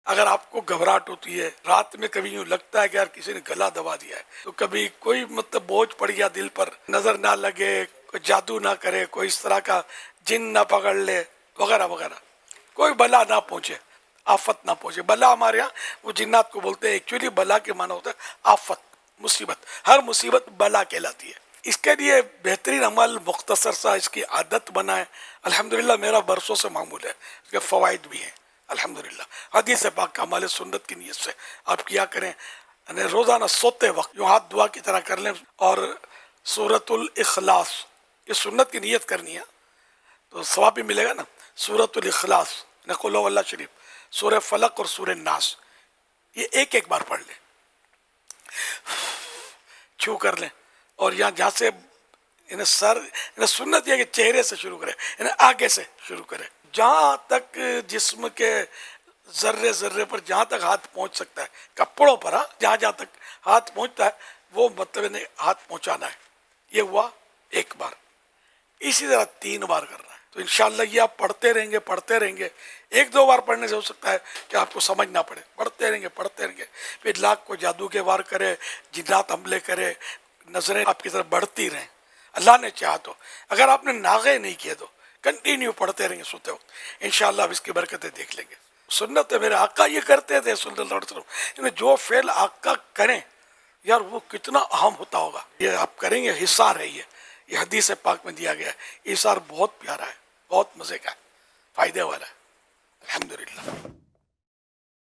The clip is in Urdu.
اگر آپ کو گھبراہٹ ہوتی ہے، رات میں کبھی یوں لگتا ہے کہ یار کسی نے گلا دبا دیا ہے، تو کبھی کوئی بوجھ پڑ گیا دل پر، نظر نہ لگے، کوئی جادو نہ کرے، کوئی اس طرح کا جن نہ پکڑ لے وغیرہ وغیرہ، کوئی بلا نہ پہنچے، آفت نہ پہنچے. بلا ہمارے ہاں وہ جنات کو بولتے ہیں. ایکچولی بلا کے معنی ہوتا ہے آفت، مصیبت. ہر مصیبت بلا کہلاتی ہے. اس کے لیے بہترین عمل مختصر سا اس کی عادت بنائے. الحمدللہ میرا برسوں سے معمول ہے، اس کے فوائد بھی ہیں الحمدللہ. حدیث پاک کا عمل سنت کی نیت سے آپ کیا کریں. یعنی روزانہ سوتے وقت یوں ہاتھ دعا کی طرح کر لیں اور سورۃ الاخلاص، یہ سنت کی نیت کرنی ہے تو ثواب بھی ملے گا نا. سورۃ الاخلاص، قل هو اللہ شریف، سورہ فلق اور سورہ ناس، یہ ایک ایک بار پڑھ لیں، چھو کر لیں. اور جہاں سے سنت یہ کہ چہرے سے شروع کرے، یعنی آگے سے شروع کرے، جہاں تک جسم کے ذرے ذرے پر جہاں تک ہاتھ پہنچ سکتا ہے، کپڑوں پر، جہاں جہاں تک ہاتھ پہنچتا ہے وہ ہاتھ پہنچانا ہے. یہ ہوا ایک بار. اسی طرح 3 بار کرنا ہے. تو انشاءاللہ یہ آپ پڑھتے رہیں گے. ایک دو بار پڑھنے سے ہو سکتا ہے کہ آپ کو سمجھ نہ پڑے. پڑھتے رہیں گے. پھر لاکھ کو جادو کے وار کرے، جنات حملے کرے، نظریں آپ کی طرف بڑھتی رہیں اللہ نے چاہا تو. اگر آپ نے ناغے نہیں کیے تو کنٹینیو پڑھتے رہیں گے سوتے وقت، انشاءاللہ آپ اس کی برکتیں دیکھ لیں گے. سنت ہے، میرے آقا یہ کرتے تھے صلی اللہ علیہ وسلم. جو فعل آقا کریں یار وہ کتنا اہم ہوتا ہوگا. یہ آپ کریں گے، حصار ہے یہ حدیث پاک میں دیا گیا ہے. حصار بہت پیارا ہے، بہت مزے کا ہے، فائدے والا ہے الحمدللہ.